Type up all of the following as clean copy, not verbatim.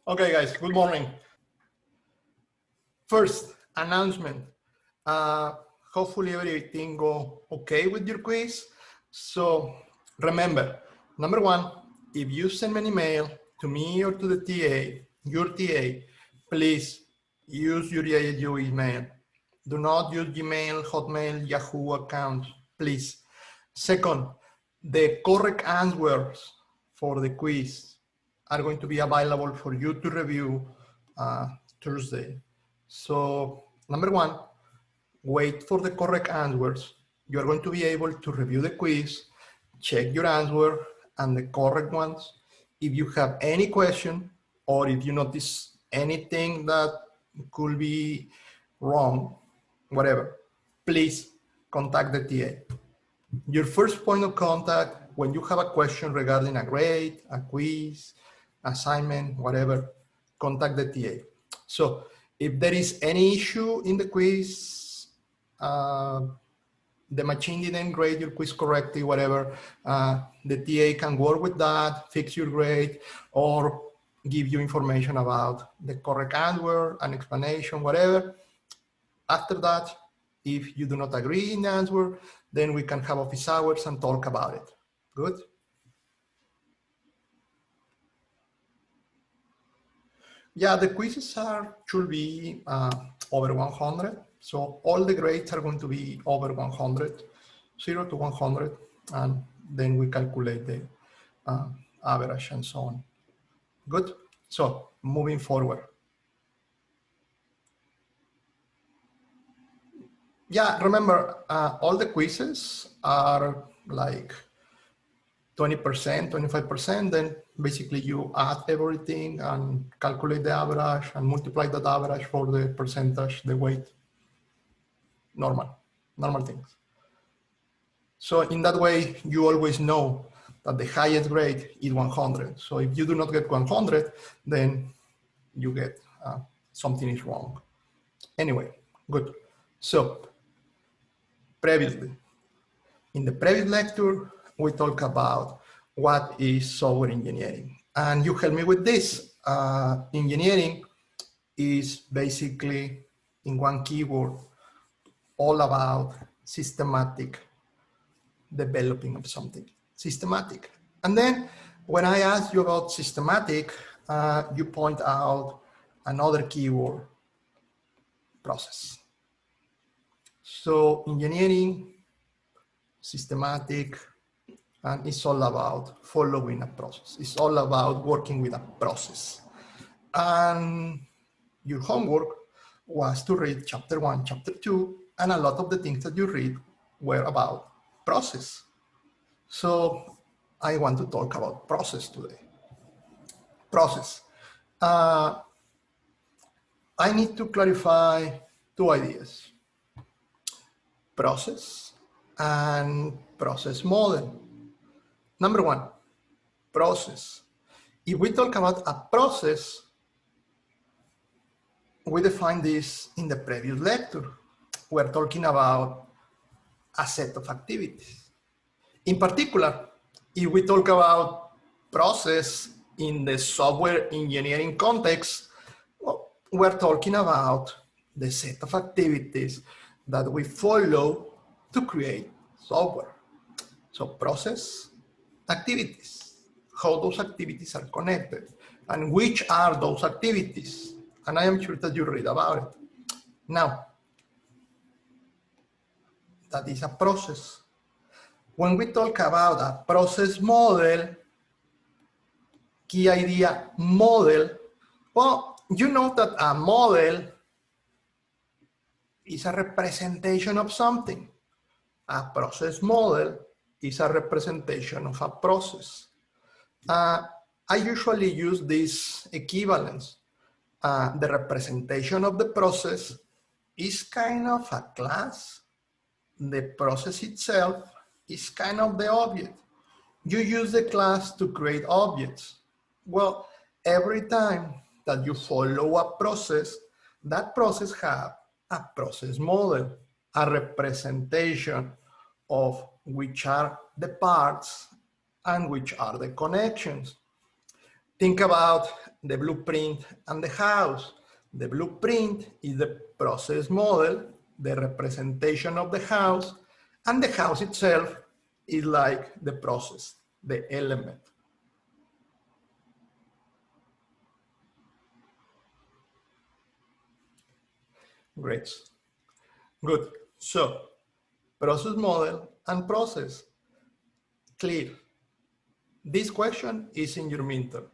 Okay, guys, good morning. First, announcement. Hopefully everything go okay with your quiz. So remember, number one, if you send me an email to me or to the TA, your TA, please use your IAU email. Do not use Gmail, Hotmail, Yahoo account, please. Second, the correct answers for the quiz are going to be available for you to review Thursday. So number one, wait for the correct answers. You're going to be able to review the quiz, check your answer and the correct ones. If you have any question or if you notice anything that could be wrong, whatever, please contact the TA. Your first point of contact when you have a question regarding a grade, a quiz, assignment, whatever, contact the TA. So if there is any issue in the quiz, the machine didn't grade your quiz correctly, whatever, the TA can work with that, fix your grade, or give you information about the correct answer, an explanation, whatever. After that, if you do not agree in the answer, then we can have office hours and talk about it. Good? Yeah, the quizzes should be over 100. So all the grades are going to be over 100, 0 to 100, and then we calculate the average and so on. Good? So moving forward. Yeah, remember, all the quizzes are like 20%, 25%, then basically you add everything and calculate the average and multiply that average for the percentage, the weight. Normal things. So in that way, you always know that the highest grade is 100. So if you do not get 100, then you get something is wrong. Anyway, good. So previously, in the previous lecture, we talked about what is software engineering. And you help me with this. Engineering is basically, in one keyword, all about systematic developing of something. Systematic. And then when I ask you about systematic, you point out another keyword, process. So engineering, systematic, and it's all about following a process. It's all about working with a process. And your homework was to read chapter 1, chapter 2, and a lot of the things that you read were about process. So I want to talk about process today. Process. I need to clarify two ideas. Process and process model. Number one, process. If we talk about a process, we defined this in the previous lecture. We're talking about a set of activities. In particular, if we talk about process in the software engineering context, well, we're talking about the set of activities that we follow to create software. So process, activities, how those activities are connected, and which are those activities. And I am sure that you read about it. Now, that is a process. When we talk about a process model, key idea, model, well, you know that a model is a representation of something. A process model is a representation of a process. I usually use this equivalence. The representation of the process is kind of a class. The process itself is kind of the object. You use the class to create objects. Well, every time that you follow a process, that process has a process model, a representation of which are the parts and which are the connections. Think about the blueprint and the house. The blueprint is the process model, the representation of the house, and the house itself is like the process, the element. Great. Good. So, process model and process. Clear. This question is in your midterm.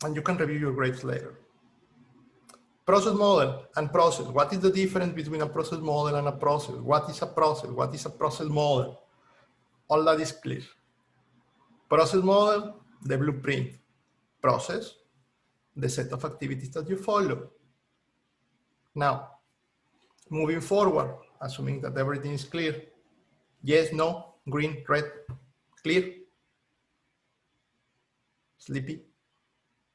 And you can review your grades later. Process model and process. What is the difference between a process model and a process? What is a process? What is a process model? All that is clear. Process model, the blueprint. Process, the set of activities that you follow. Now, moving forward, assuming that everything is clear. Yes, no, green, red, clear? Sleepy?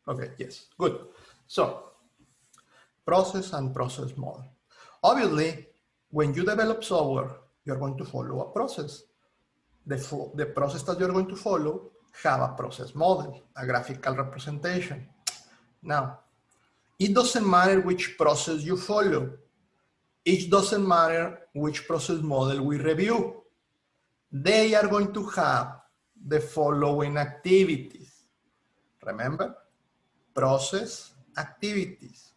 Okay, yes, good. So, process and process model. Obviously, when you develop software, you're going to follow a process. The process that you're going to follow have a process model, a graphical representation. Now, it doesn't matter which process you follow. It doesn't matter which process model we review. They are going to have the following activities. Remember? Process, activities.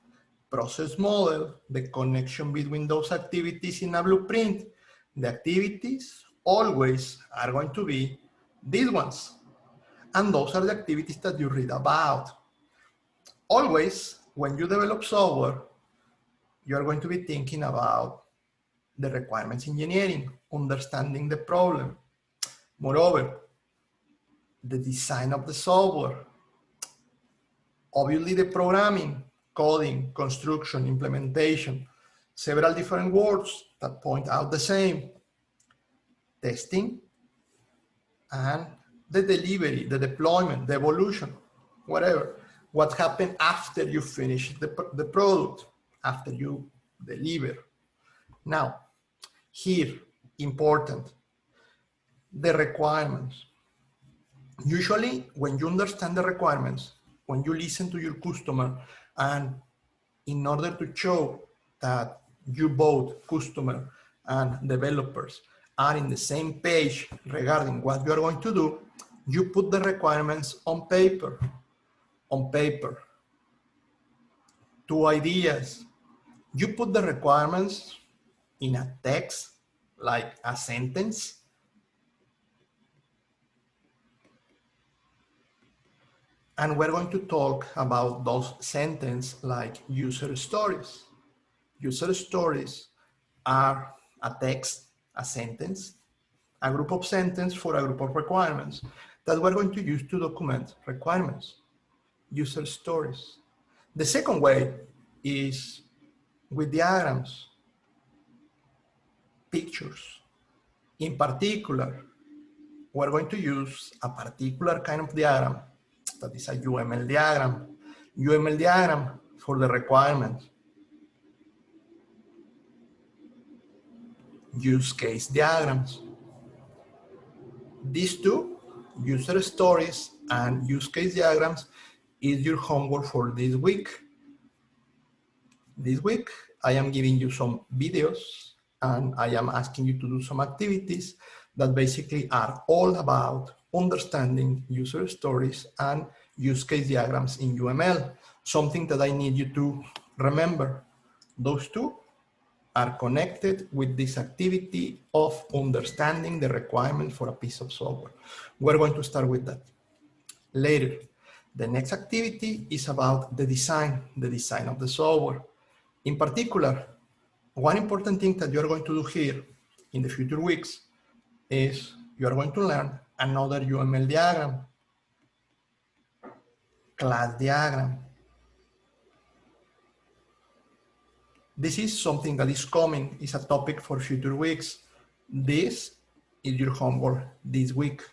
Process model, the connection between those activities in a blueprint. The activities always are going to be these ones. And those are the activities that you read about. Always, when you develop software, you're going to be thinking about the requirements engineering, understanding the problem. Moreover, the design of the software, obviously the programming, coding, construction, implementation, several different words that point out the same, testing, and the delivery, the deployment, the evolution, whatever. What happened after you finish the product, after you deliver. Now, here, important, the requirements. Usually, when you understand the requirements, when you listen to your customer, and in order to show that you both, customer and developers, are in the same page regarding what you are going to do, you put the requirements on paper. On paper. 2 ideas. You put the requirements in a text, like a sentence. And we're going to talk about those sentences like user stories. User stories are a text, a sentence, a group of sentences for a group of requirements that we're going to use to document requirements. User stories. The second way is with diagrams, pictures. In particular, we're going to use a particular kind of diagram that is a UML diagram. UML diagram for the requirement. Use case diagrams. These two, user stories and use case diagrams, is your homework for this week. This week, I am giving you some videos and I am asking you to do some activities that basically are all about understanding user stories and use case diagrams in UML. Something that I need you to remember. Those two are connected with this activity of understanding the requirement for a piece of software. We're going to start with that later. The next activity is about the design of the software. In particular, one important thing that you're going to do here in the future weeks is you're going to learn another UML diagram, class diagram. This is something that is coming, is a topic for future weeks. This is your homework this week.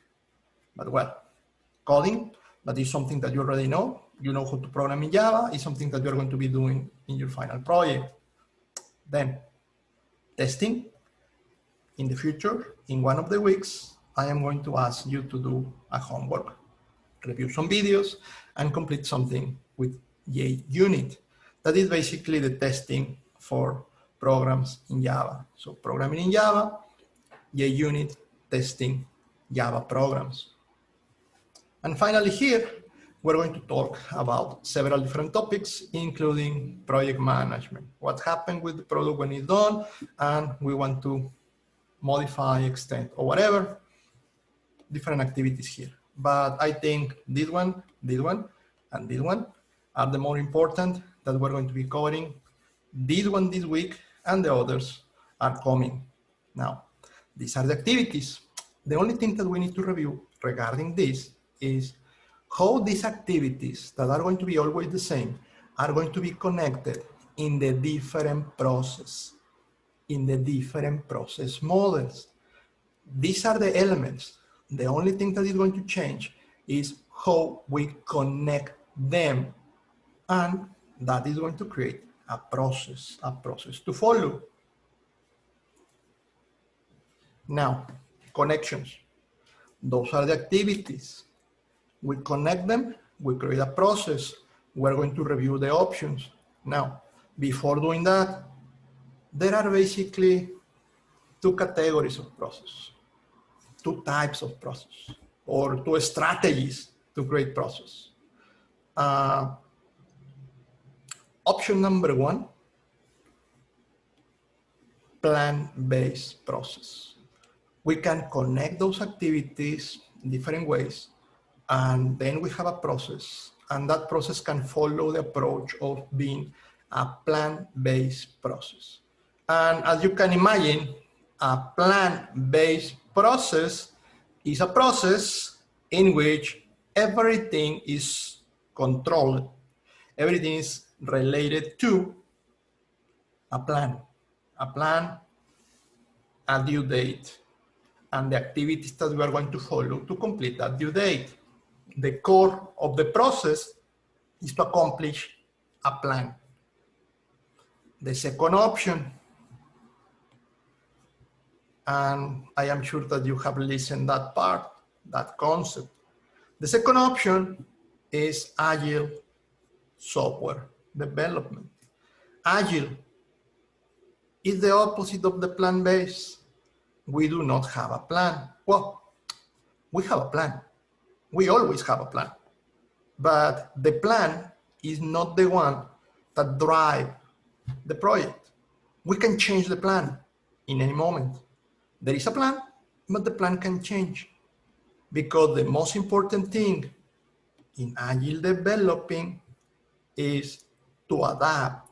But well, coding, that is something that you already know. You know how to program in Java, is something that you're going to be doing in your final project. Then, testing in the future, in one of the weeks, I am going to ask you to do a homework, review some videos, and complete something with JUnit. That is basically the testing for programs in Java. So programming in Java, JUnit, testing Java programs. And finally here, we're going to talk about several different topics, including project management. What happened with the product when it's done, and we want to modify, extend, or whatever, different activities here. But I think this one, and this one are the more important that we're going to be covering. This one this week, and the others are coming. Now, these are the activities. The only thing that we need to review regarding this is how these activities that are going to be always the same are going to be connected in the different process, in the different process models. These are the elements. The only thing that is going to change is how we connect them. And that is going to create a process to follow. Now, connections. Those are the activities. We connect them, we create a process. We're going to review the options. Now, before doing that, there are basically two categories of process, two types of process, or two strategies to create process. Option number one, plan-based process. We can connect those activities in different ways, and then we have a process, and that process can follow the approach of being a plan-based process. And as you can imagine, a plan-based process is a process in which everything is controlled. Everything is related to a plan, a due date, and the activities that we are going to follow to complete that due date. The core of the process is to accomplish a plan. The second option, and I am sure that you have listened that part, that concept. The second option is agile software development. Agile is the opposite of the plan-based. We do not have a plan. Well, we have a plan. We always have a plan. But the plan is not the one that drives the project. We can change the plan in any moment. There is a plan, but the plan can change. Because the most important thing in agile developing is to adapt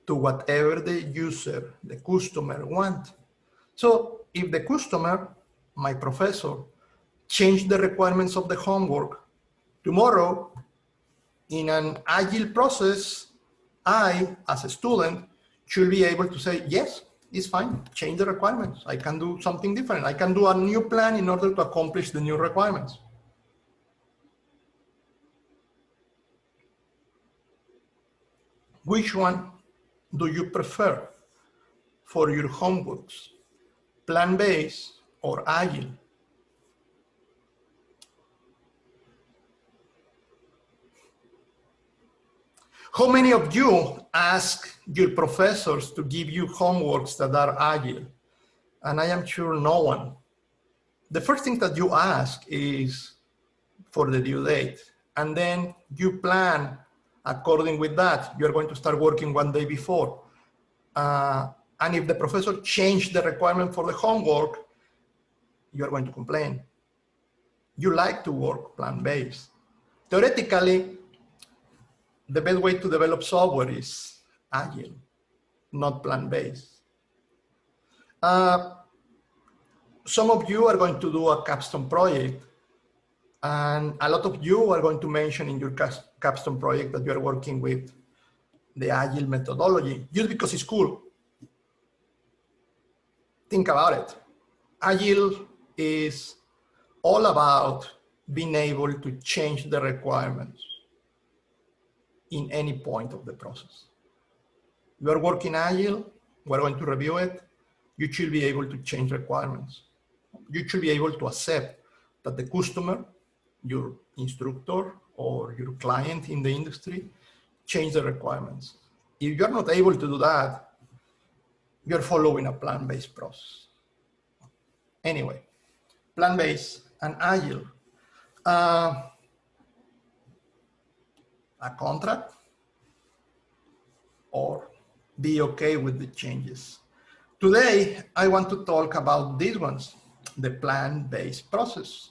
to whatever the user, the customer wants. So if the customer, my professor, change the requirements of the homework, tomorrow in an agile process, I, as a student, should be able to say, yes, it's fine, change the requirements. I can do something different. I can do a new plan in order to accomplish the new requirements. Which one do you prefer for your homeworks? Plan-based or agile? How many of you ask your professors to give you homeworks that are agile? And I am sure no one. The first thing that you ask is for the due date. And then you plan according with that. You're going to start working one day before. And if the professor changed the requirement for the homework, you're going to complain. You like to work plan-based. Theoretically, the best way to develop software is agile, not plan-based. Some of you are going to do a capstone project, and a lot of you are going to mention in your capstone project that you are working with the agile methodology just because it's cool. Think about it. Agile is all about being able to change the requirements in any point of the process. You are working agile, we're going to review it. You should be able to change requirements. you should be able to accept that the customer, your instructor, or your client in the industry change the requirements. If you're not able to do that, you're following a plan-based process. Anyway, plan-based and agile. A contract or be okay with the changes. Today, I want to talk about these ones, the plan-based process.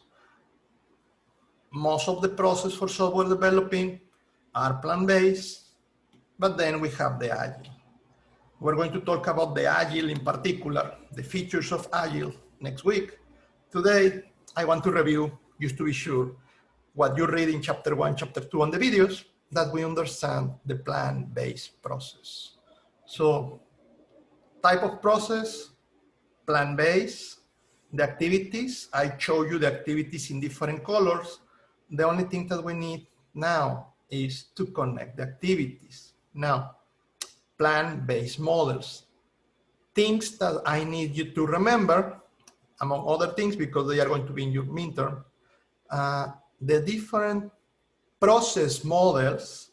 Most of the process for software developing are plan-based, but then we have the agile. We're going to talk about the agile in particular, the features of agile next week. Today, I want to review, just to be sure, what you read in chapter 1, chapter 2 on the videos, that we understand the plan-based process. So, type of process, plan-based, the activities. I show you the activities in different colors. The only thing that we need now is to connect the activities. Now, plan-based models. Things that I need you to remember, among other things, because they are going to be in your midterm, the different process models,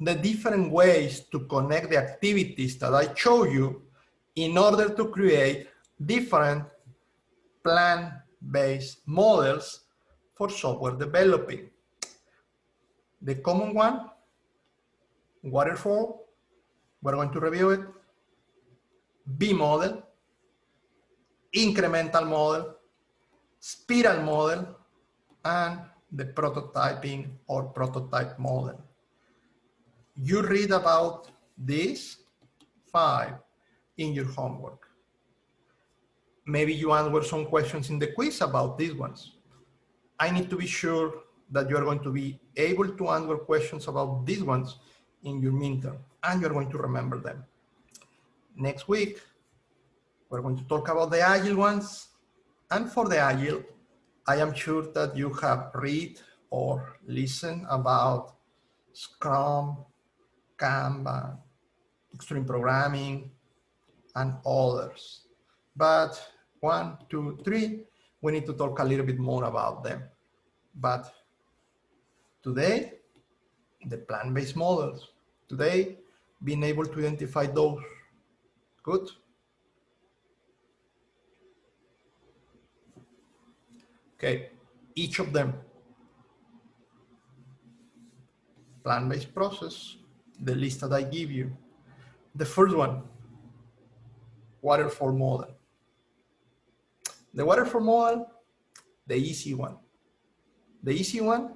the different ways to connect the activities that I show you in order to create different plan-based models for software developing. The common one, Waterfall, we're going to review it. V model, Incremental Model, Spiral Model, and the prototyping or prototype model. You read about these 5 in your homework. Maybe you answer some questions in the quiz about these ones. I need to be sure that you're going to be able to answer questions about these ones in your midterm, and you're going to remember them. Next week, we're going to talk about the agile ones. And for the agile, I am sure that you have read or listened about Scrum, Kanban, Extreme Programming, and others. But 1, 2, 3, we need to talk a little bit more about them. But today, the plan-based models. Today, being able to identify those. Good. Okay, each of them. Plan-based process, the list that I give you. The first one, Waterfall Model. The Waterfall Model, the easy one. The easy one,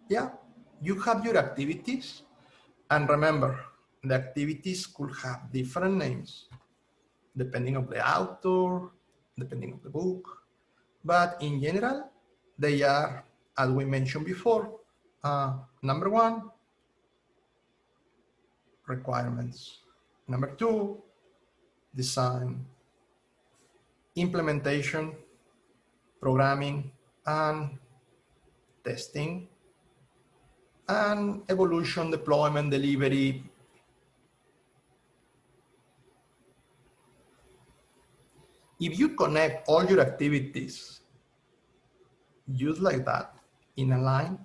yeah, you have your activities. And remember, the activities could have different names, depending on the author, depending on the book. But in general, they are, as we mentioned before, number 1, requirements. Number 2, design, implementation, programming, and testing, and evolution, deployment, delivery. If you connect all your activities just like that in a line,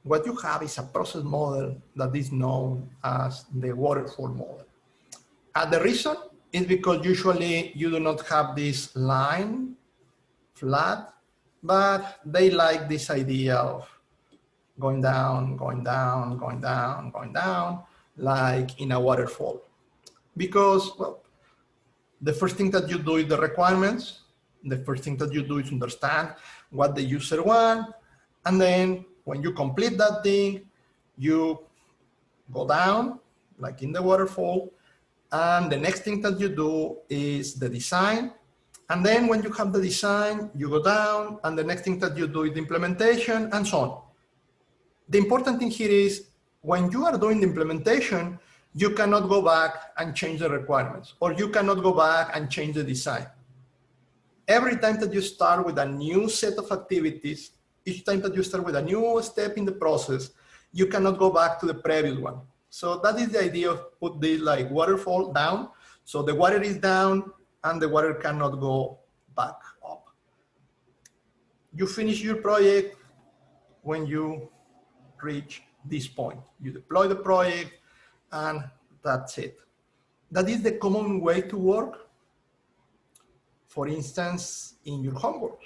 what you have is a process model that is known as the waterfall model. And the reason is because usually you do not have this line flat, but they like this idea of going down, going down, going down, going down, like in a waterfall. Because, well, the first thing that you do is the requirements. The first thing that you do is understand what the user wants. And then when you complete that thing, you go down, like in the waterfall. And the next thing that you do is the design. And then when you have the design, you go down. And the next thing that you do is the implementation, and so on. The important thing here is when you are doing the implementation, you cannot go back and change the requirements, or you cannot go back and change the design. Every time that you start with a new set of activities, each time that you start with a new step in the process, you cannot go back to the previous one. So that is the idea of put this like waterfall down. So the water is down and the water cannot go back up. You finish your project when you reach this point. You deploy the project and that's it. That is the common way to work. For instance, in your homework,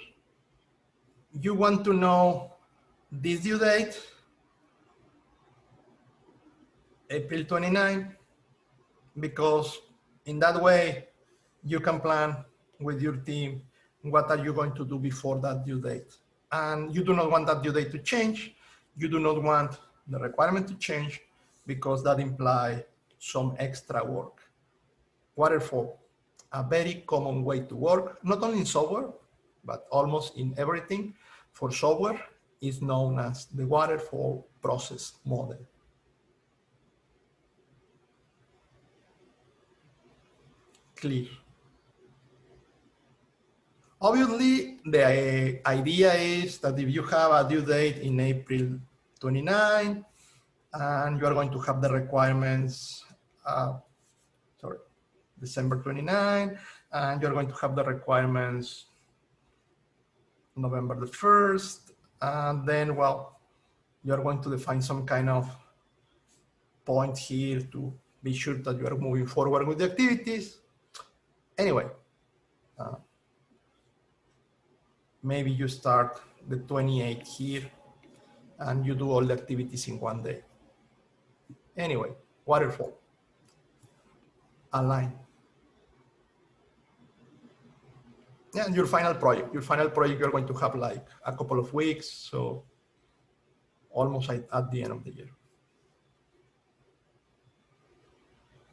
you want to know this due date, April 29, because in that way you can plan with your team what are you going to do before that due date. And you do not want that due date to change. You do not want the requirement to change because that implies some extra work. Waterfall, a very common way to work, not only in software, but almost in everything for software, is known as the waterfall process model. Clear. Obviously, the idea is that if you have a due date in April 29, and you are going to have the requirements, December 29, and you're going to have the requirements November the 1st, and then, well, you're going to define some kind of point here to be sure that you are moving forward with the activities. Anyway, maybe you start the 28th here and you do all the activities in one day. Anyway, waterfall, align. Yeah, and your final project, you're going to have like a couple of weeks, so almost at the end of the year.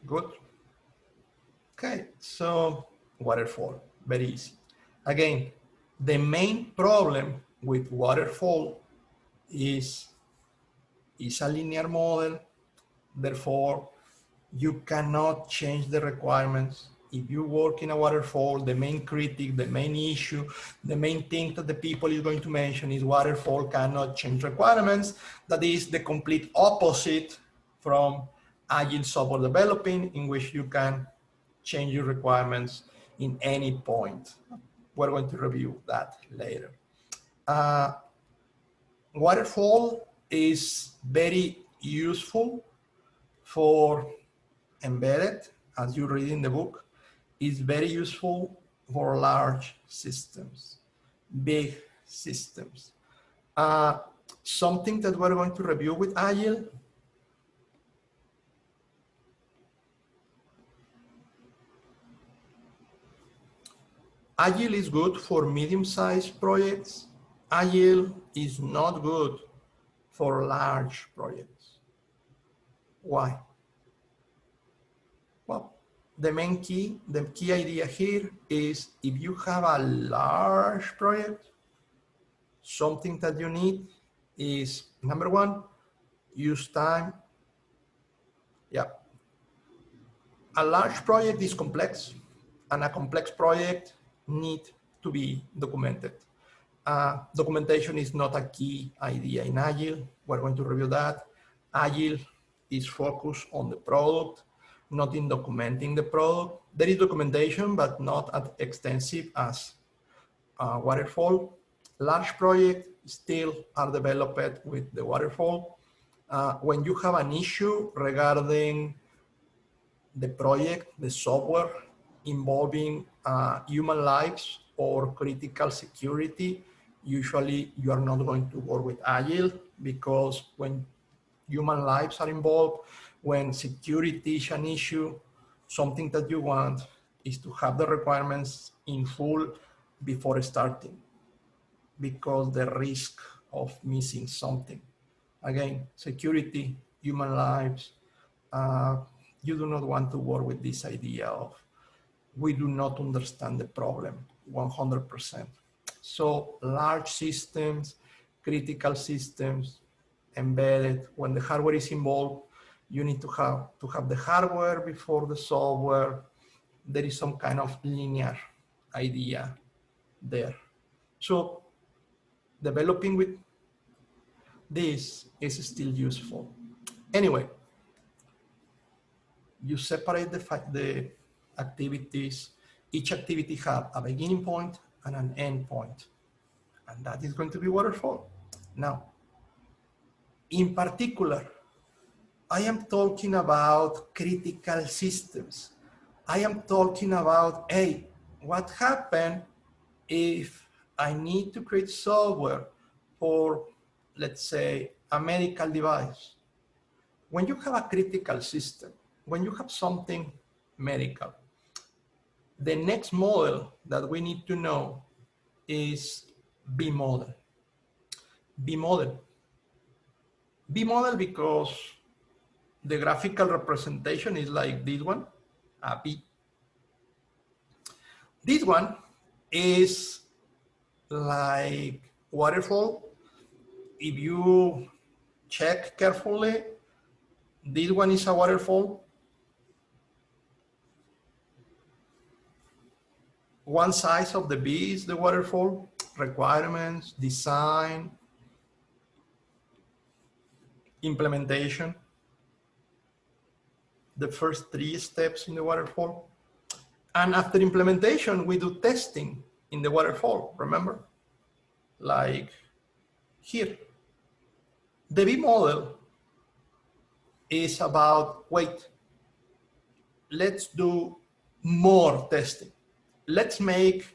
Good. Okay, so waterfall, very easy. Again, the main problem with waterfall is a linear model. Therefore, you cannot change the requirements. If you work in a waterfall, the main critic, the main issue, the main thing that the people is going to mention is waterfall cannot change requirements. That is the complete opposite from agile software developing, in which you can change your requirements in any point. We're going to review that later. Waterfall is very useful for embedded, as you read in the book, is very useful for large systems, big systems. Something that we're going to review with Agile. Agile is good for medium-sized projects. Agile is not good for large projects. Why? Well, the key idea here is if you have a large project, something that you need is, number one, use time. Yeah. A large project is complex, and a complex project needs to be documented. Documentation is not a key idea in Agile. We're going to review that. Agile is focused on the product, not in documenting the product. There is documentation, but not as extensive as Waterfall. Large projects still are developed with the Waterfall. When you have an issue regarding the project, the software involving human lives or critical security, usually you are not going to work with Agile, because when human lives are involved, when security is an issue, something that you want is to have the requirements in full before starting, because the risk of missing something. Again, security, human lives, you do not want to work with this idea of we do not understand the problem 100%. So large systems, critical systems, embedded, when the hardware is involved, you need to have the hardware before the software. There is some kind of linear idea there. So developing with this is still useful. Anyway, you separate the activities. Each activity has a beginning point and an end point. and that is going to be waterfall. Now, in particular, I am talking about critical systems. I am talking about, hey, what happened if I need to create software for, let's say, a medical device? When you have a critical system, when you have something medical, the next model that we need to know is B model. B model. B model because the graphical representation is like this one, a B. This one is like waterfall. If you check carefully, this one is a waterfall. One side of the B is the waterfall, requirements, design, implementation, the first 3 steps in the waterfall. And after implementation, we do testing in the waterfall, remember? Like here. The B model is about, wait, let's do more testing. Let's make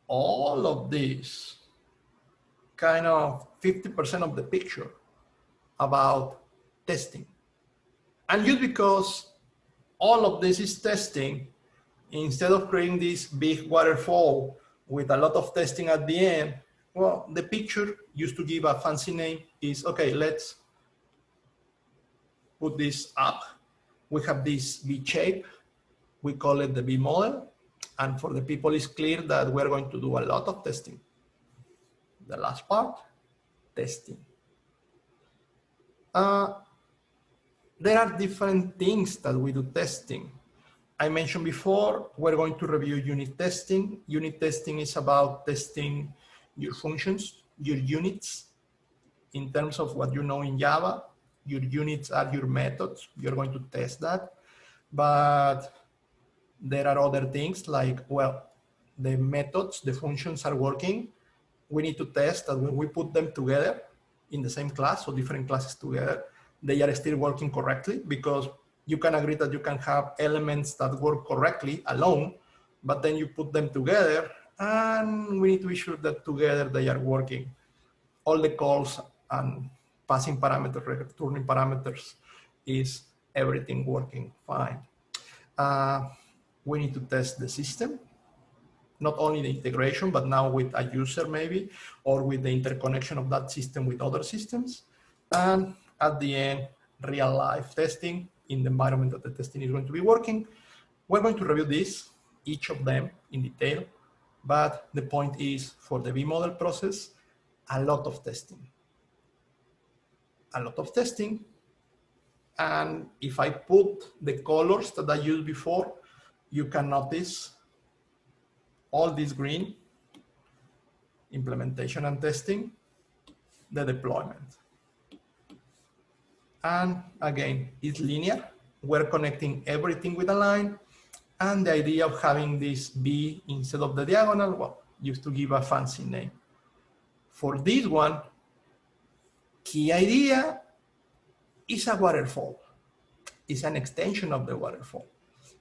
all of this kind of 50% of the picture about testing. And just because all of this is testing, instead of creating this big waterfall with a lot of testing at the end, well, the picture used to give a fancy name is, okay, let's put this up. We have this V shape. We call it the V model. And for the people, it's clear that we're going to do a lot of testing. The last part, testing. There are different things that we do testing. I mentioned before, we're going to review unit testing. Unit testing is about testing your functions, your units, in terms of what you know in Java. Your units are your methods. You're going to test that. But there are other things like, well, the methods, the functions are working. We need to test that when we put them together in the same class, so different classes together, they are still working correctly, because you can agree that you can have elements that work correctly alone, but then you put them together and we need to be sure that together they are working. All the calls and passing parameters, returning parameters, is everything working fine. We need to test the system, not only the integration, but now with a user maybe, or with the interconnection of that system with other systems. And at the end, real life testing in the environment that the testing is going to be working. We're going to review this, each of them in detail, but the point is, for the V model process, a lot of testing. A lot of testing. And if I put the colors that I used before, you can notice all this green, implementation and testing, the deployment. And again, it's linear. We're connecting everything with a line. And the idea of having this B instead of the diagonal, well, used to give a fancy name. For this one, key idea is a waterfall. It's an extension of the waterfall.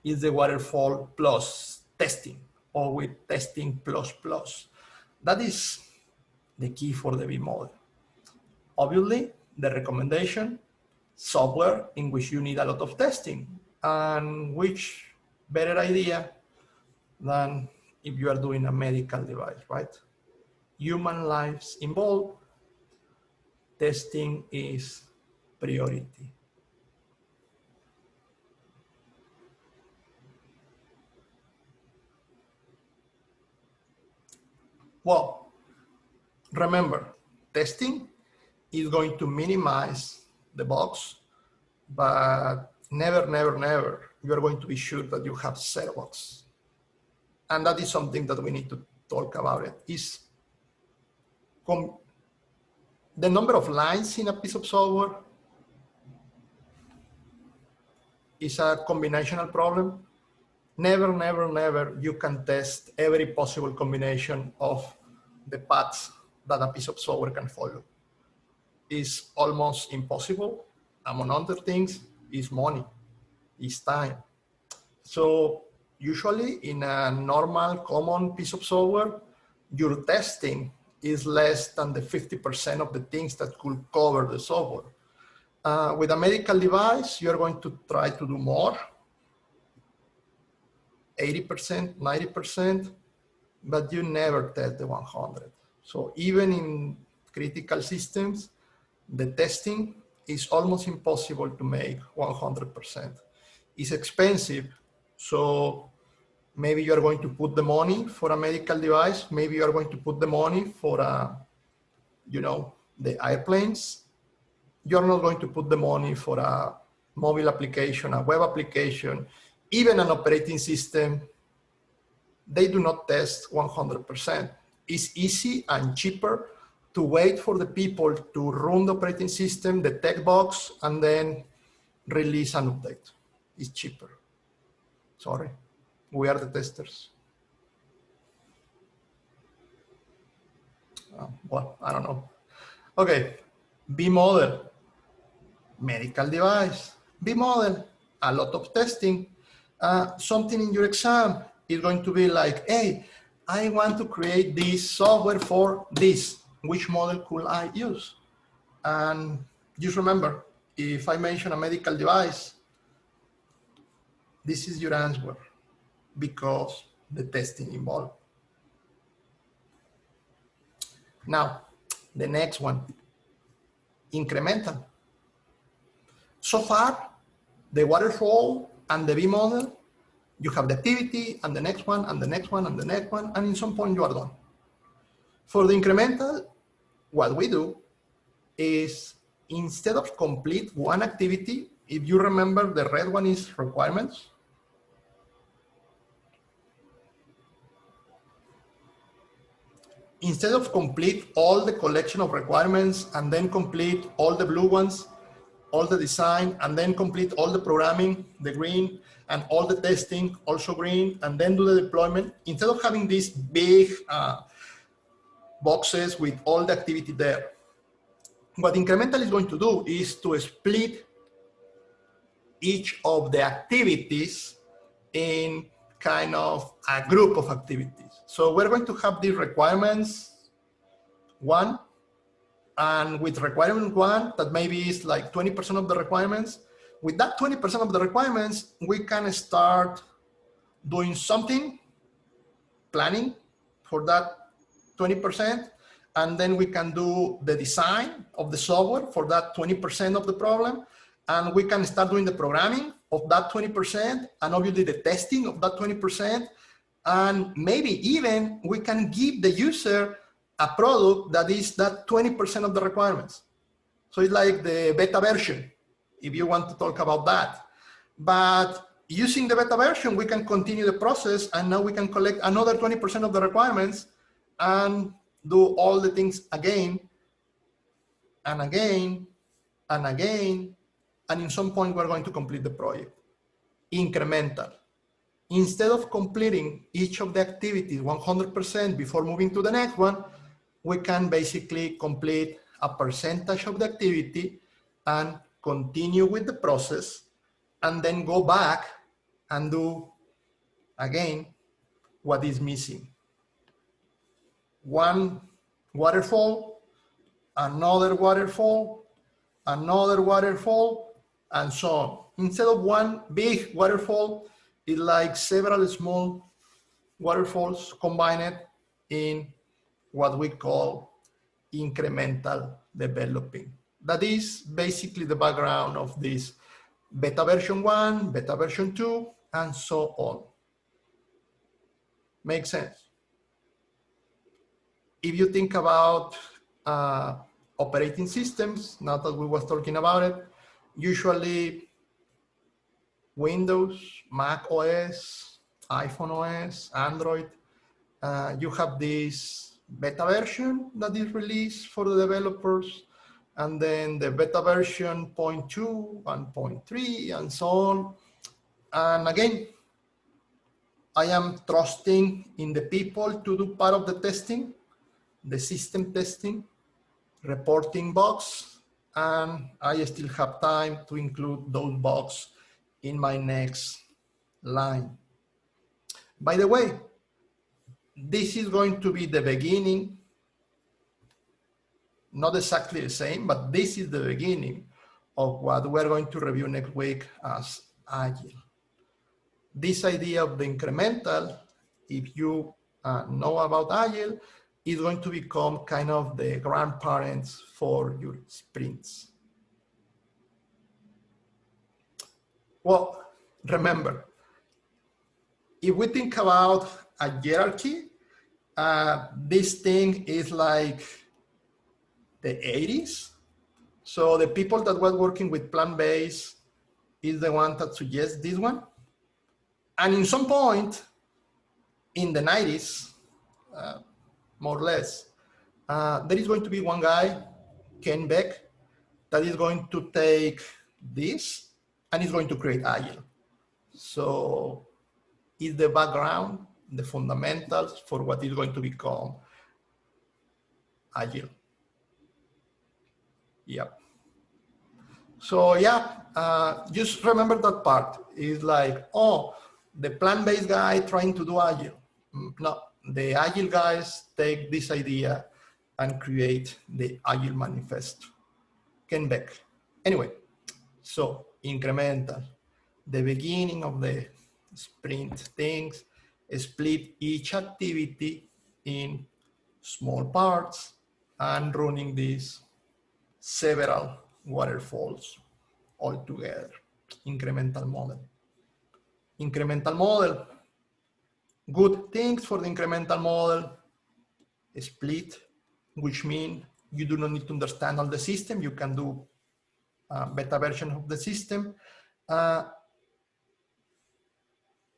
It's the waterfall plus testing, or with testing plus plus. That is the key for the V model. Obviously, the recommendation, software in which you need a lot of testing, and which better idea than if you are doing a medical device, right? Human lives involved, testing is priority. Well, remember, testing is going to minimize the bugs, but never, never, never, you are going to be sure that you have zero bugs. And that is something that we need to talk about. It is the number of lines in a piece of software is a combinational problem. Never, never, never you can test every possible combination of the paths that a piece of software can follow. Is almost impossible. Among other things, is money, is time. So usually in a normal, common piece of software, your testing is less than the 50% of the things that could cover the software. With a medical device, you're going to try to do more, 80%, 90%, but you never test the 100. So even in critical systems, the testing is almost impossible to make 100%. It's expensive, so maybe you are going to put the money for a medical device, maybe you are going to put the money for the airplanes. You're not going to put the money for a mobile application, a web application, even an operating system. They do not test 100%. It's easy and cheaper to wait for the people to run the operating system, the tech box, and then release an update. It's cheaper. Sorry, we are the testers. Well, I don't know. Okay, B model, medical device. B model, a lot of testing. Something in your exam is going to be like, hey, I want to create this software for this. Which model could I use? And just remember, if I mention a medical device, this is your answer because the testing involved. Now, the next one, incremental. So far, the waterfall and the V model, you have the activity and the next one and the next one and the next one, and in some point you are done. For the incremental, what we do is instead of complete one activity, if you remember, the red one is requirements. Instead of complete all the collection of requirements and then complete all the blue ones, all the design, and then complete all the programming, the green, and all the testing, also green, and then do the deployment, instead of having these big boxes with all the activity there, what incremental is going to do is to split each of the activities in kind of a group of activities. So we're going to have these requirements one, and with requirement one, that maybe is like 20% of the requirements. With that 20% of the requirements, we can start doing something, planning for that 20%, and then we can do the design of the software for that 20% of the problem, and we can start doing the programming of that 20%, and obviously the testing of that 20%, and maybe even we can give the user a product that is that 20% of the requirements. So it's like the beta version, if you want to talk about that. But using the beta version, we can continue the process, and now we can collect another 20% of the requirements and do all the things again and again and again, and in some point we're going to complete the project. Incremental. Instead of completing each of the activities 100% before moving to the next one, we can basically complete a percentage of the activity and continue with the process, and then go back and do again what is missing. One waterfall, another waterfall, another waterfall, and so on. Instead of one big waterfall, it's like several small waterfalls combined in what we call incremental developing. That is basically the background of this beta version 1, beta version 2, and so on. Makes sense? If you think about operating systems, now that we was talking about it, usually Windows, Mac OS, iPhone OS, Android, you have this beta version that is released for the developers, and then the beta version 0.2 and 0.3 and so on. And again, I am trusting in the people to do part of the testing, the system testing, reporting bugs, and I still have time to include those bugs in my next line. By the way, this is going to be the beginning, not exactly the same, but this is the beginning of what we're going to review next week as Agile. This idea of the incremental, if you know about Agile, is going to become kind of the grandparents for your sprints. Well, remember, if we think about a hierarchy, this thing is like the 80s. So the people that were working with plant-based is the one that suggests this one. And in some point in the 90s, more or less, there is going to be one guy, Ken Beck, that is going to take this and is going to create Agile. So it's the background, the fundamentals for what is going to become Agile. Yep. So yeah, just remember that part. It's like, oh, the plant-based guy trying to do Agile. No, the Agile guys take this idea and create the Agile manifesto. Ken Beck. Anyway, so incremental, the beginning of the sprint things, split each activity in small parts and running these several waterfalls all together. Incremental model. Incremental model. Good things for the incremental model. Split, which means you do not need to understand all the system. You can do a beta version of the system.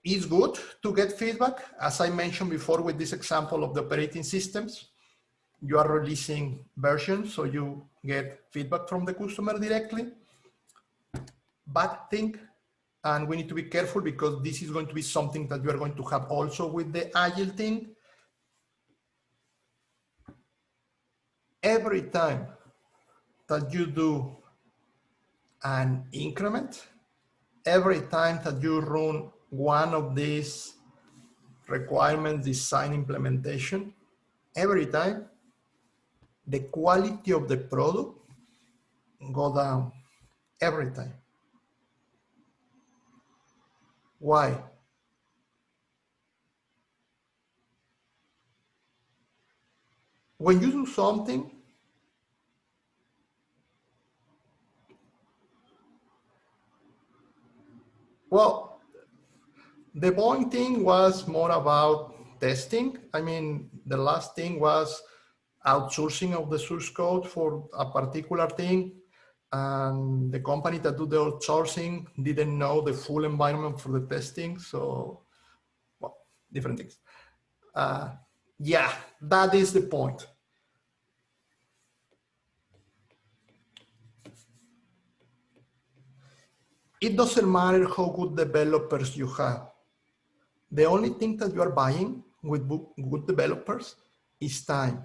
It's good to get feedback. As I mentioned before with this example of the operating systems, you are releasing versions, so you get feedback from the customer directly. Bad thing, and we need to be careful because this is going to be something that you are going to have also with the Agile thing. Every time that you do an increment, every time that you run one of these requirements, design, implementation, every time the quality of the product go down, every time. Why? When you do something, well, the Boeing thing was more about testing. I mean, the last thing was outsourcing of the source code for a particular thing. And the company that do the outsourcing didn't know the full environment for the testing. So, well, different things. Yeah, that is the point. It doesn't matter how good developers you have. The only thing that you are buying with good developers is time.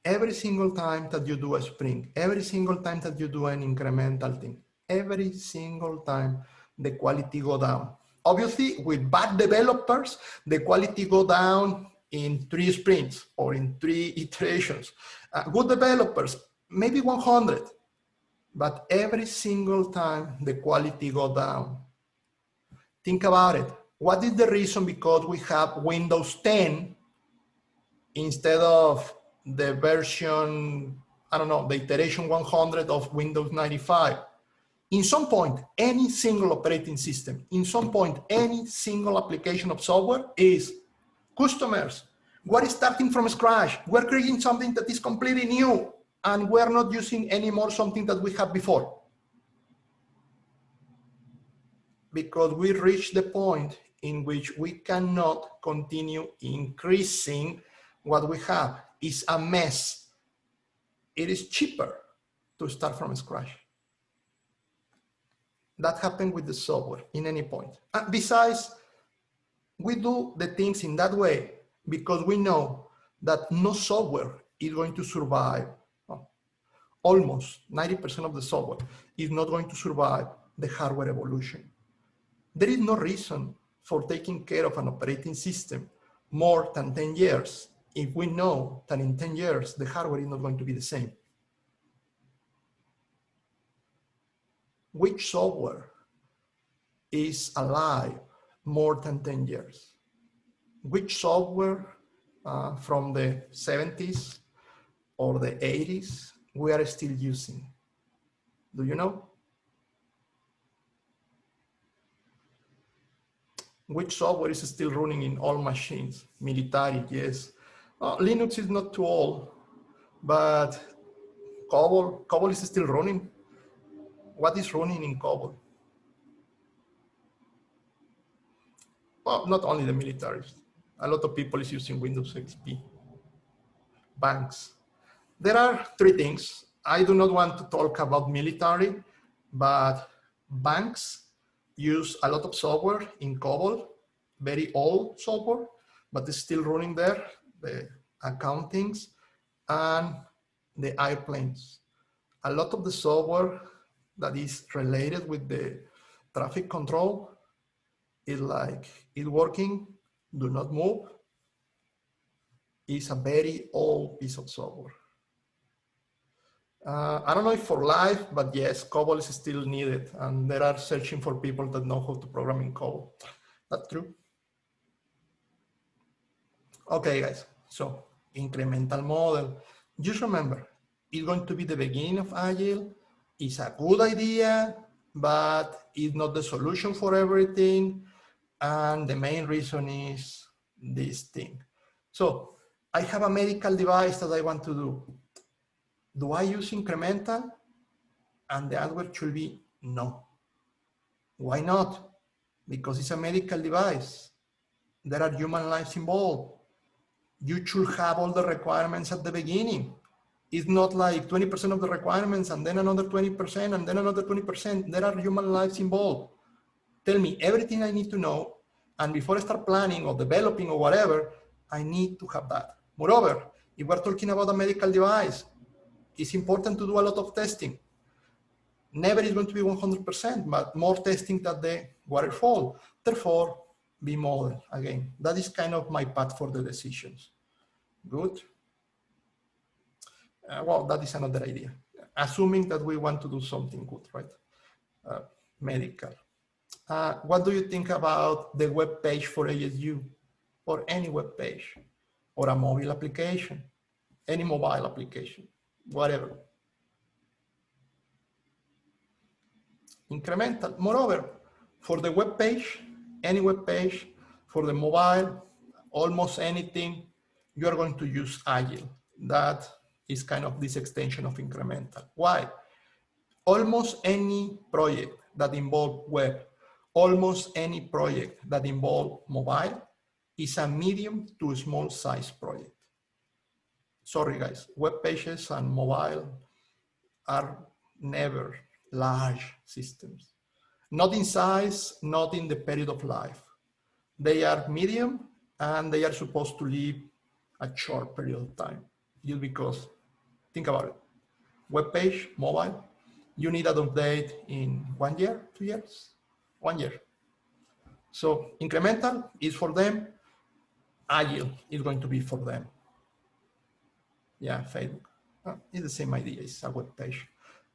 Every single time that you do a sprint, every single time that you do an incremental thing, every single time the quality go down. Obviously, with bad developers, the quality go down in 3 sprints or in 3 iterations. Good developers, maybe 100, but every single time the quality go down. Think about it. What is the reason because we have Windows 10 instead of the version, I don't know, the iteration 100 of Windows 95? In some point, any single operating system, in some point, any single application of software is customers. We're starting from scratch. We're creating something that is completely new, and we're not using anymore something that we had before. Because we reached the point in which we cannot continue increasing what we have. It's a mess. It is cheaper to start from scratch. That happened with the software in any point. Besides, we do the things in that way because we know that no software is going to survive. Almost 90% of the software is not going to survive the hardware evolution. There is no reason for taking care of an operating system more than 10 years if we know that in 10 years the hardware is not going to be the same. Which software is alive more than 10 years? Which software from the 70s or the 80s we are still using? Do you know? Which software is still running in all machines? Military, yes. Linux is not too old, but COBOL is still running. What is running in COBOL? Well, not only the military. A lot of people is using Windows XP. Banks. There are three things. I do not want to talk about military, but banks use a lot of software in COBOL, very old software, but it's still running there, the accountings and the airplanes. A lot of the software that is related with the traffic control is like, it's working, do not move. It's a very old piece of software. I don't know if for life, but yes, COBOL is still needed, and they are searching for people that know how to program in COBOL. That's true. Okay, guys, so incremental model. Just remember, it's going to be the beginning of Agile. It's a good idea, but it's not the solution for everything. And the main reason is this thing. So I have a medical device that I want to do. Do I use incremental? And the answer should be no. Why not? Because it's a medical device. There are human lives involved. You should have all the requirements at the beginning. It's not like 20% of the requirements and then another 20% and then another 20%. There are human lives involved. Tell me everything I need to know. And before I start planning or developing or whatever, I need to have that. Moreover, if we're talking about a medical device, it's important to do a lot of testing. Never is going to be 100%, but more testing than the waterfall. Therefore, be model again. That is kind of my path for the decisions. Good. Well, that is another idea. Assuming that we want to do something good, right? Medical. What do you think about the web page for ASU or any web page or a mobile application, any mobile application, whatever? Incremental. Moreover, for the web page, any web page, for the mobile, almost anything, you are going to use Agile. That is kind of this extension of incremental. Why? Almost any project that involves web, almost any project that involves mobile is a medium to small size project. Sorry guys, web pages and mobile are never large systems. Not in size, not in the period of life. They are medium and they are supposed to live a short period of time. Just because, think about it. Web page, mobile, you need an update in 1 year, 2 years, 1 year. So incremental is for them, Agile is going to be for them. Yeah, Facebook. It's the same idea, it's a web page.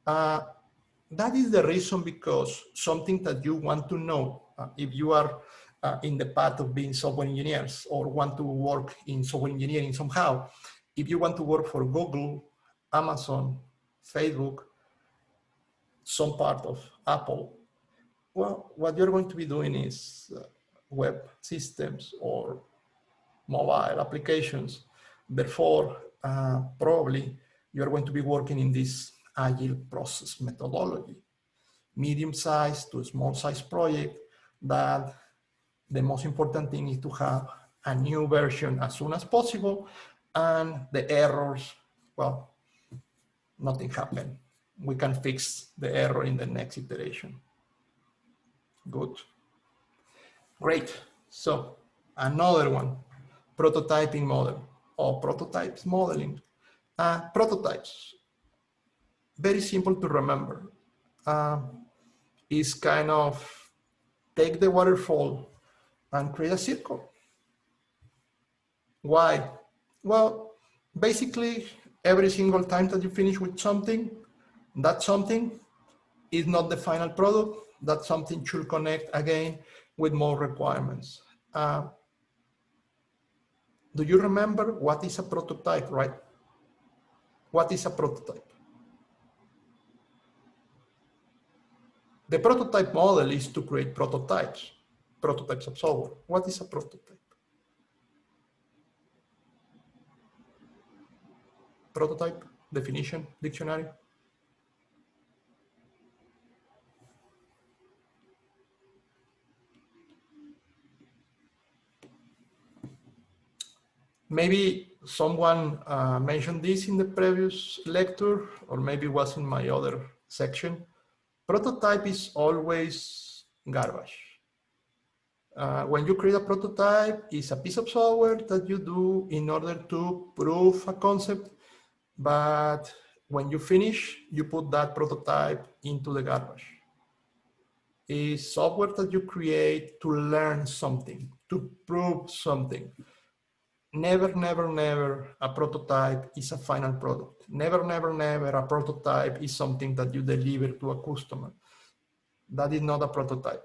That is the reason, because something that you want to know if you are in the path of being software engineers or want to work in software engineering somehow, if you want to work for Google, Amazon, Facebook, some part of Apple, well, what you're going to be doing is web systems or mobile applications. Therefore, probably you're going to be working in this Agile process methodology, medium-sized to small-sized project, that the most important thing is to have a new version as soon as possible, and the errors, well, nothing happened. We can fix the error in the next iteration. Good. Great. So another one, prototyping model. or prototypes modeling. Prototypes, very simple to remember. Is kind of take the waterfall and create a circle. Why? Well, basically, every single time that you finish with something, that something is not the final product. That something should connect again with more requirements. Do you remember what is a prototype, right? What is a prototype? The prototype model is to create prototypes of software. What is a prototype? Prototype, definition, dictionary. Maybe someone mentioned this in the previous lecture, or maybe it was in my other section. Prototype is always garbage. When you create a prototype, it's a piece of software that you do in order to prove a concept, but when you finish, you put that prototype into the garbage. It's software that you create to learn something, to prove something. Never, never, never a prototype is a final product. Never, never, never a prototype is something that you deliver to a customer. That is not a prototype.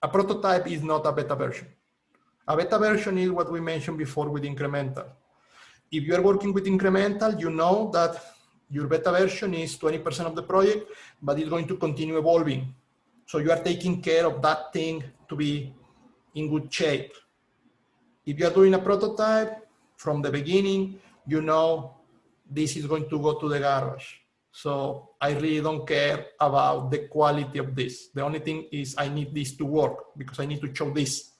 A prototype is not a beta version. A beta version is what we mentioned before with incremental. If you are working with incremental, you know that your beta version is 20% of the project, but it's going to continue evolving. So you are taking care of that thing to be in good shape. If you are doing a prototype from the beginning, you know this is going to go to the garbage. So I really don't care about the quality of this. The only thing is I need this to work because I need to show this.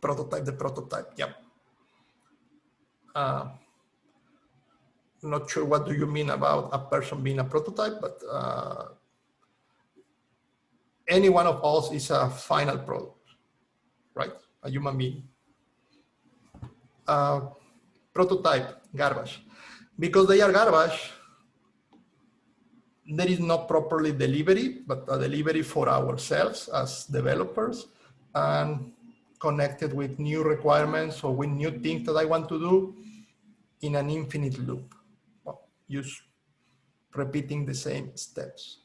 Prototype, the prototype, yeah. Not sure what do you mean about a person being a prototype, but any one of us is a final product, right? A human being. Prototype, garbage. Because they are garbage, there is not properly delivery, but a delivery for ourselves as developers and connected with new requirements or with new things that I want to do in an infinite loop. Well, just repeating the same steps.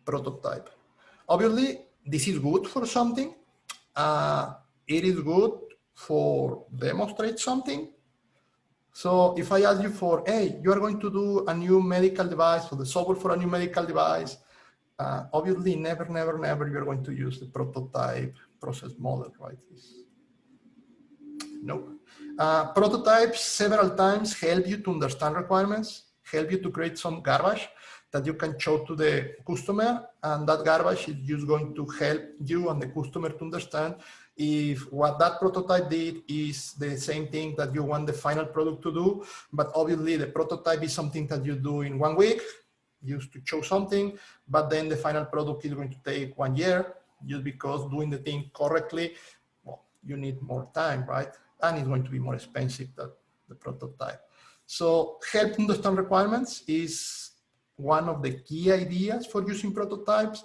Prototype. Obviously, this is good for something. It is good for demonstrate something. So if I ask you for, hey, you are going to do a new medical device or the software for a new medical device, obviously never, never, never you're going to use the prototype process model, right? No. Prototypes several times help you to understand requirements, help you to create some garbage that you can show to the customer, and that garbage is just going to help you and the customer to understand if what that prototype did is the same thing that you want the final product to do. But obviously the prototype is something that you do in 1 week, just to show something, but then the final product is going to take 1 year, just because doing the thing correctly, well, you need more time, right? And it's going to be more expensive than the prototype. So help understand requirements is one of the key ideas for using prototypes,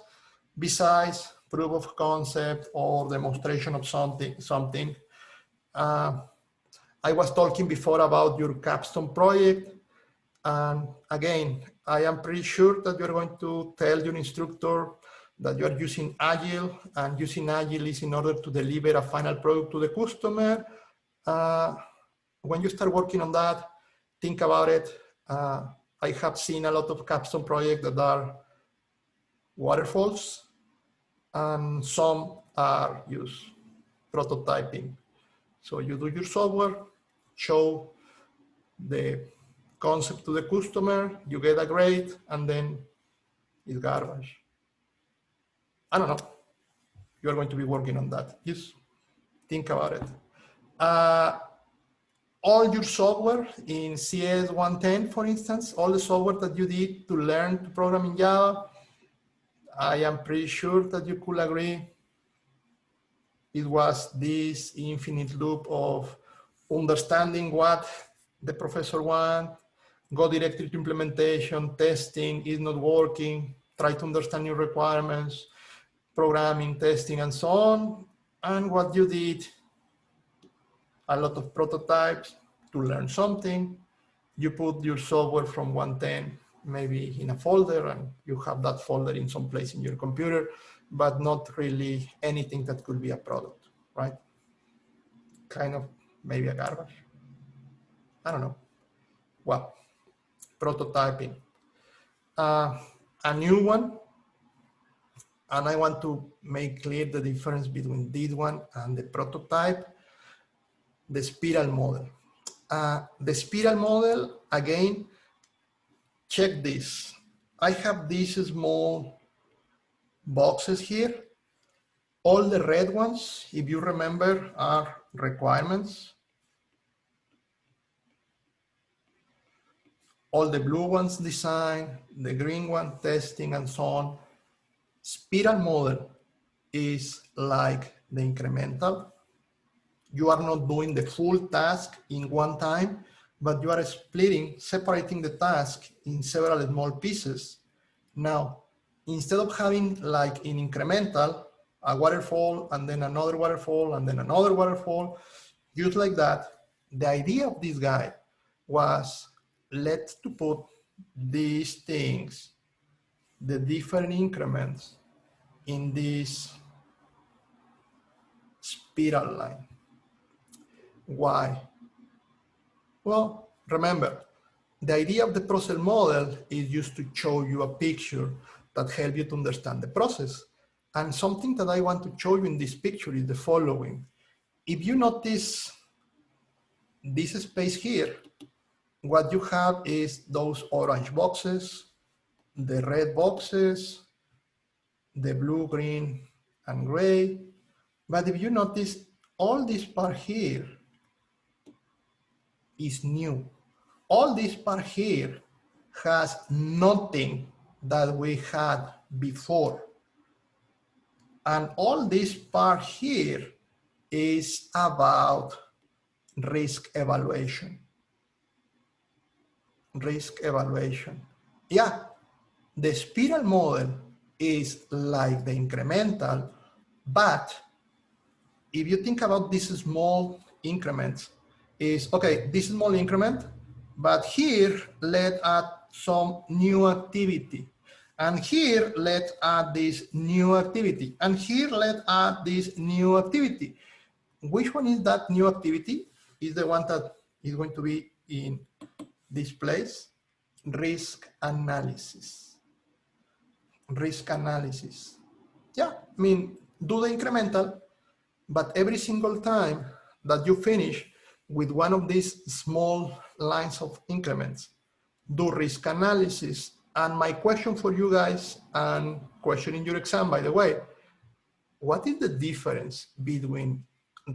besides proof of concept or demonstration of something. I was talking before about your capstone project. And again, I am pretty sure that you're going to tell your instructor that you are using Agile, and using Agile is in order to deliver a final product to the customer. When you start working on that, think about it. I have seen a lot of capstone projects that are waterfalls, and some are used prototyping. So you do your software, show the concept to the customer, you get a grade, and then it's garbage. I don't know. You're going to be working on that. Just think about it. All your software in CS110, for instance, all the software that you did to learn to program in Java, I am pretty sure that you could agree it was this infinite loop of understanding what the professor wants, go directly to implementation, testing is not working, try to understand new requirements, programming, testing, and so on. And what you did, a lot of prototypes to learn something. You put your software from 110 maybe in a folder, and you have that folder in some place in your computer, but not really anything that could be a product, right? Kind of maybe a garbage. I don't know. Well, prototyping. A new one, and I want to make clear the difference between this one and the prototype, the spiral model. The spiral model, again, check this. I have these small boxes here. All the red ones, if you remember, are requirements. All the blue ones, design, the green one, testing, and so on. Spiral model is like the incremental. You are not doing the full task in one time, but you are separating the task in several small pieces. Now, instead of having like in incremental, a waterfall and then another waterfall and then another waterfall, just like that, the idea of this guy was let's to put these things, the different increments in this spiral line. Why? Well, remember, the idea of the process model is just to show you a picture that helps you to understand the process. And something that I want to show you in this picture is the following. If you notice this space here, what you have is those orange boxes, the red boxes, the blue, green, and gray. But if you notice, all this part here is new. All this part here has nothing that we had before. And all this part here is about risk evaluation. Risk evaluation. Yeah, the spiral model is like the incremental, but if you think about these small increments, is okay, this small increment, but here let's add some new activity. And here let's add this new activity. And here let's add this new activity. Which one is that new activity? Is the one that is going to be in this place? Risk analysis. Risk analysis. Yeah, I mean, do the incremental, but every single time that you finish with one of these small lines of increments, do risk analysis. And my question for you guys, and question in your exam, by the way, what is the difference between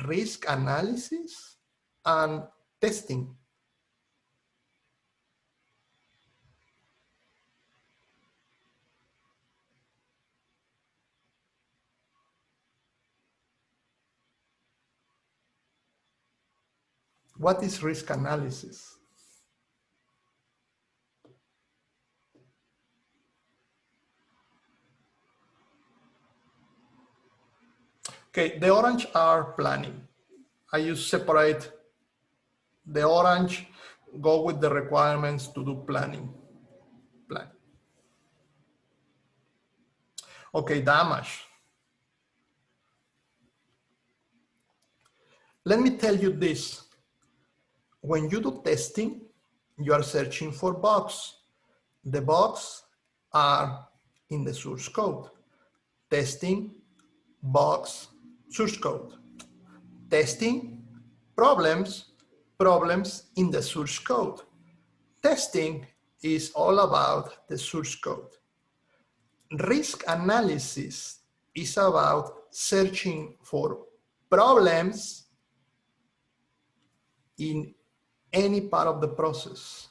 risk analysis and testing? What is risk analysis? Okay, the orange are planning. I use separate the orange, go with the requirements to do planning. Plan. Okay, damage. Let me tell you this. When you do testing, you are searching for bugs. The bugs are in the source code. Testing, bugs, source code. Testing, problems, problems in the source code. Testing is all about the source code. Risk analysis is about searching for problems in any part of the process.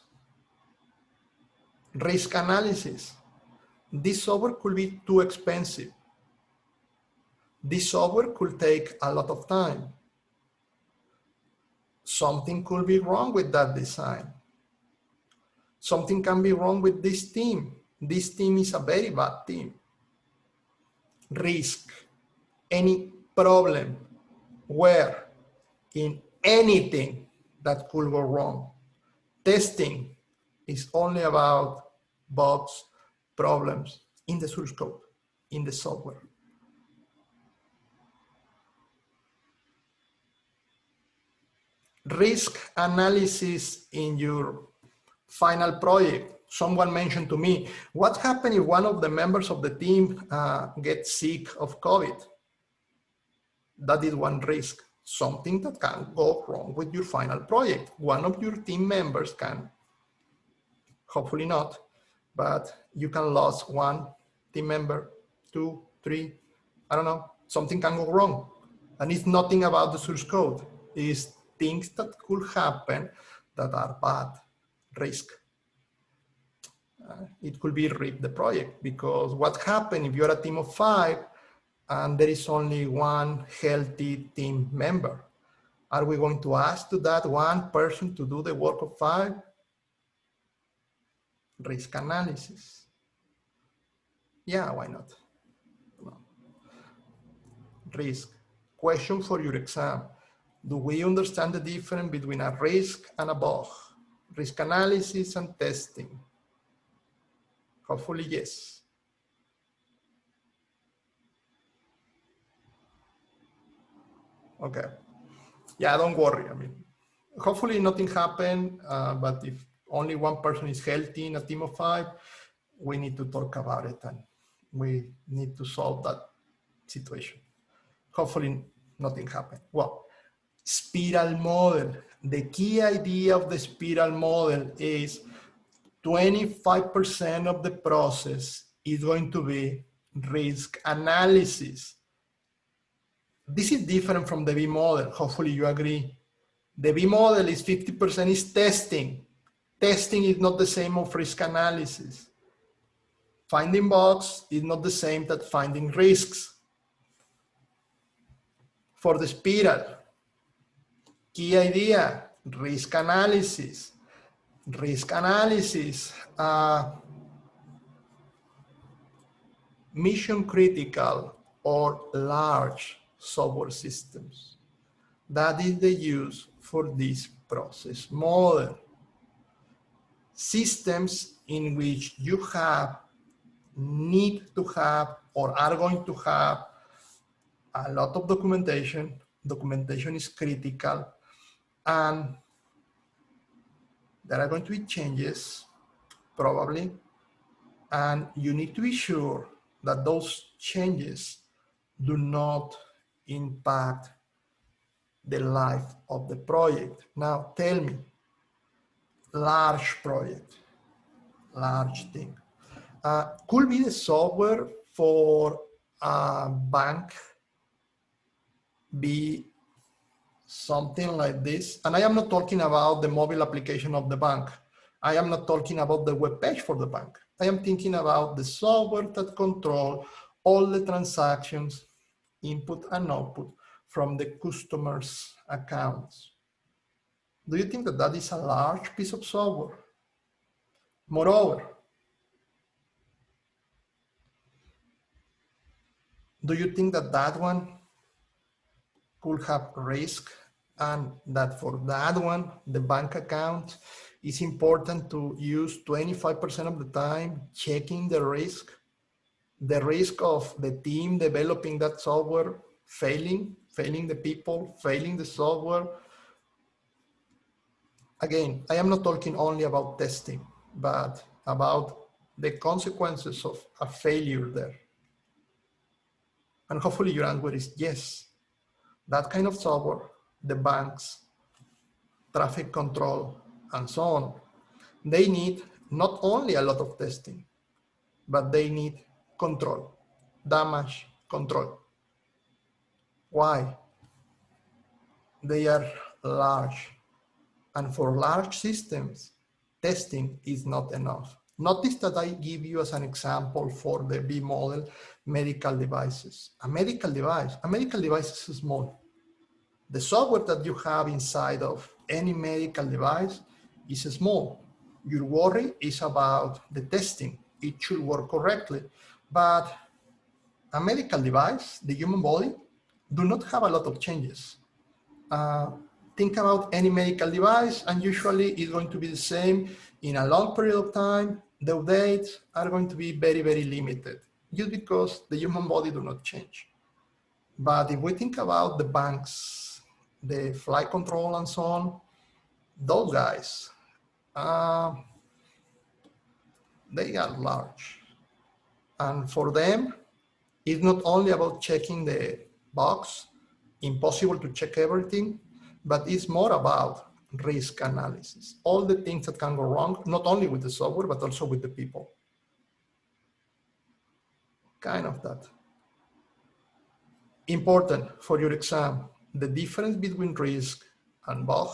Risk analysis. This software could be too expensive. This software could take a lot of time. Something could be wrong with that design. Something can be wrong with this team. This team is a very bad team. Risk, any problem, where, in anything that could go wrong. Testing is only about bugs, problems in the source code, in the software. Risk analysis in your final project. Someone mentioned to me, what happens if one of the members of the team gets sick of COVID? That is one risk, something that can go wrong with your final project. One of your team members can, hopefully not, but you can lose one team member, 2, 3, I don't know, something can go wrong. And it's nothing about the source code. It's things that could happen that are bad, risk. It could be rip the project, because what happens if you're a team of 5 and there is only one healthy team member? Are we going to ask to that one person to do the work of 5? Risk analysis. Yeah, why not? No. Risk. Question for your exam. Do we understand the difference between a risk and a bug? Risk analysis and testing. Hopefully, yes. Okay. Yeah, don't worry. I mean, hopefully nothing happened, but if only one person is healthy in a team of 5, we need to talk about it and we need to solve that situation. Hopefully nothing happened. Well, spiral model. The key idea of the spiral model is 25% of the process is going to be risk analysis. This is different from the V model. Hopefully you agree. The V model is 50% is testing. Testing is not the same of risk analysis. Finding bugs is not the same as finding risks. For the spiral, key idea, risk analysis. Risk analysis, mission critical or large software systems. That is the use for this process model. Systems in which you need to have or are going to have a lot of documentation. Documentation is critical, and there are going to be changes, probably, and you need to be sure that those changes do not impact the life of the project. Now, tell me, large project, large thing. Could be the software for a bank be something like this. And I am not talking about the mobile application of the bank. I am not talking about the web page for the bank. I am thinking about the software that control all the transactions, input and output from the customer's accounts. Do you think that that is a large piece of software? Moreover, do you think that that one could have risk, and that for that one, the bank account is important to use 25% of the time checking the risk of the team developing that software failing the people, failing the software? Again, I am not talking only about testing, but about the consequences of a failure there. And hopefully your answer is yes. That kind of software, the banks, traffic control, and so on, they need not only a lot of testing, but they need control, damage control. Why? They are large. And for large systems, testing is not enough. Notice that I give you as an example for the B model, medical devices. A medical device is small. The software that you have inside of any medical device is small. Your worry is about the testing. It should work correctly. But a medical device, the human body, do not have a lot of changes. Think about any medical device, and usually it's going to be the same in a long period of time. The updates are going to be very, very limited, just because the human body do not change. But if we think about the banks, the flight control and so on, those guys, they are large. And for them, it's not only about checking the box, impossible to check everything, but it's more about risk analysis. All the things that can go wrong, not only with the software, but also with the people. Kind of that. Important for your exam, the difference between risk and bug,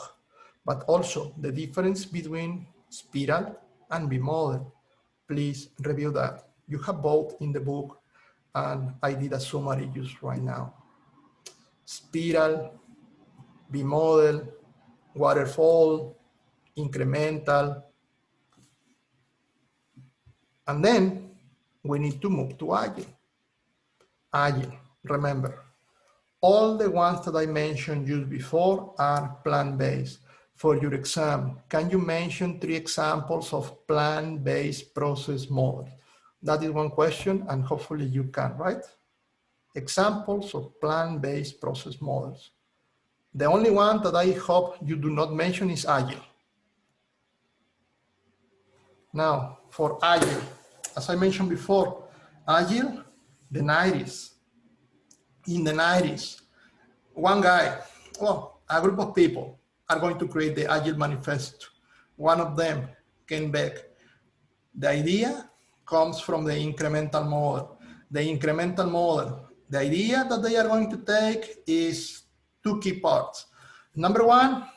but also the difference between spiral and B-model. Please review that. You have both in the book, and I did a summary just right now. Spiral, B-model, waterfall, incremental. And then we need to move to Agile. Agile, remember, all the ones that I mentioned just before are plan-based. For your exam, can you mention 3 examples of plan-based process models? That is one question, and hopefully you can, right? Examples of plan-based process models. The only one that I hope you do not mention is Agile. Now, for Agile, as I mentioned before, Agile, the 90s. In the 90s, one guy, well, a group of people are going to create the Agile Manifesto. One of them came back. The idea comes from the incremental model. The incremental model, the idea that they are going to take is 2 key parts. Number one,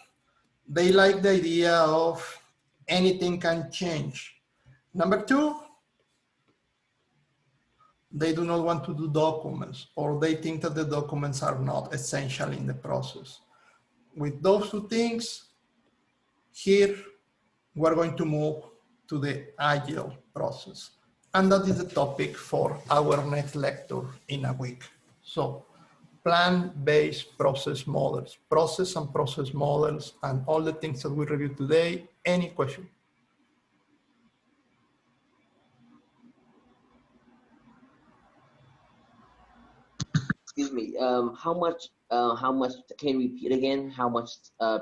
they like the idea of anything can change. Number 2, they do not want to do documents, or they think that the documents are not essential in the process. With those 2 things, here we're going to move to the Agile process. And that is the topic for our next lecture in a week. So, plan-based process models, process and process models, and all the things that we reviewed today. Any question? Excuse me, how much, can you repeat again, how much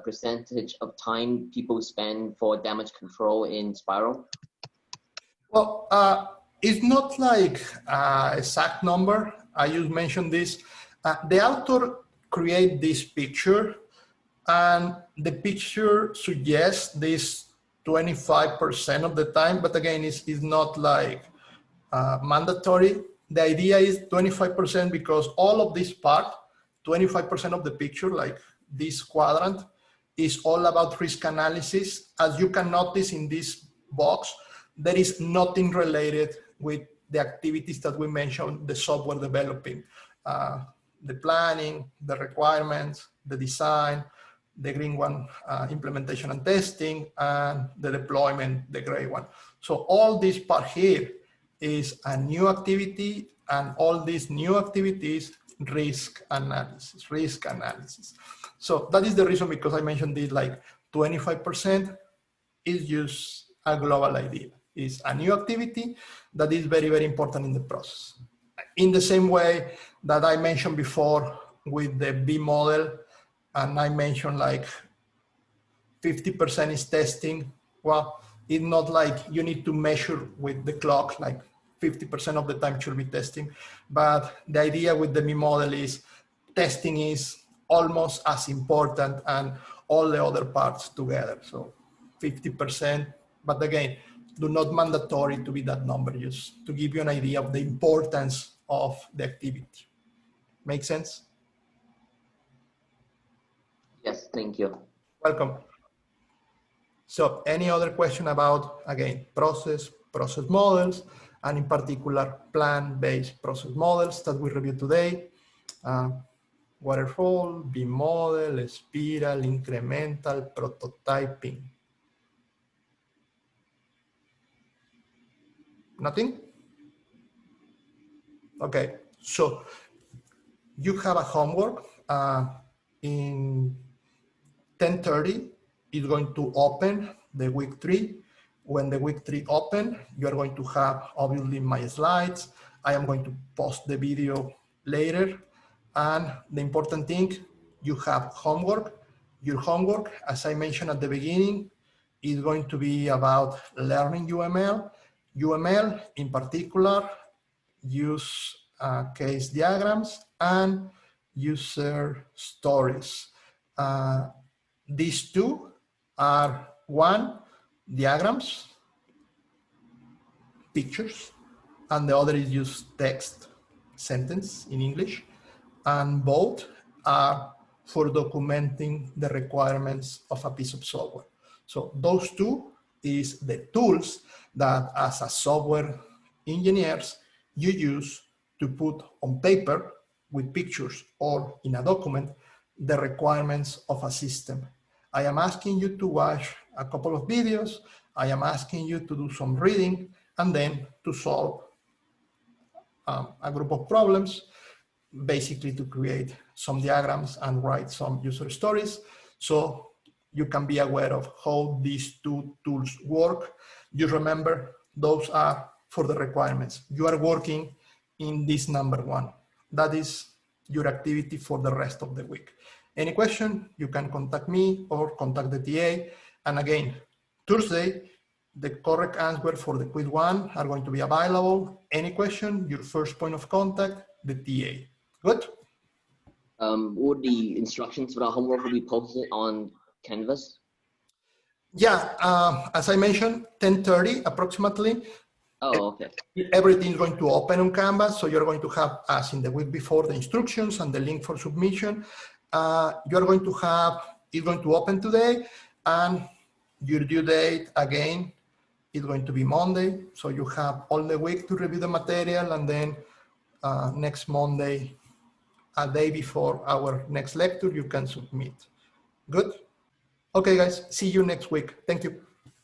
percentage of time people spend for damage control in Spiral? Well, it's not like an exact number. I just mentioned this. The author create this picture, and the picture suggests this 25% of the time, but again, it's not like mandatory. The idea is 25% because all of this part, 25% of the picture, like this quadrant, is all about risk analysis. As you can notice in this box, there is nothing related with the activities that we mentioned, the software developing, the planning, the requirements, the design, the green one, implementation and testing, and the deployment, the gray one. So all this part here is a new activity, and all these new activities, risk analysis. So that is the reason, because I mentioned this, like 25% is just a global idea. It's a new activity that is very, very important in the process. In the same way that I mentioned before with the B model, and I mentioned like 50% is testing. Well, it's not like you need to measure with the clock, like 50% of the time should be testing. But the idea with the B model is testing is almost as important, and all the other parts together. So 50%, but again, do not mandatory to be that number, just to give you an idea of the importance of the activity. Make sense? Yes, thank you. Welcome. So any other question about, again, process, process models, and in particular, plan-based process models that we reviewed today. Waterfall, B-model, spiral, incremental, prototyping. Nothing? Okay, so you have a homework in 10:30. It's going to open the week 3. When the week 3 open, you are going to have obviously my slides. I am going to post the video later. And the important thing, you have homework. Your homework, as I mentioned at the beginning, is going to be about learning UML. UML in particular, use case diagrams and user stories. These two are one, diagrams, pictures, and the other is just text, sentence in English. And both are for documenting the requirements of a piece of software. So those two is the tools that as a software engineers, you use to put on paper with pictures or in a document the requirements of a system. I am asking you to watch a couple of videos. I am asking you to do some reading and then to solve a group of problems, basically to create some diagrams and write some user stories. So you can be aware of how these two tools work. You remember those are for the requirements. You are working in this number 1. That is your activity for the rest of the week. Any question, you can contact me or contact the TA. And again, Thursday, the correct answer for the quiz 1 are going to be available. Any question, your first point of contact, the TA. Good? Would the instructions for the homework will be posted on Canvas? Yeah, as I mentioned, 10:30 approximately. Oh, okay. Everything is going to open on Canvas, so you're going to have, as in the week before, the instructions and the link for submission. You're going to have, it's going to open today, and your due date, again, is going to be Monday. So you have all the week to review the material, and then next Monday, a day before our next lecture, you can submit. Good? Okay, guys, see you next week. Thank you.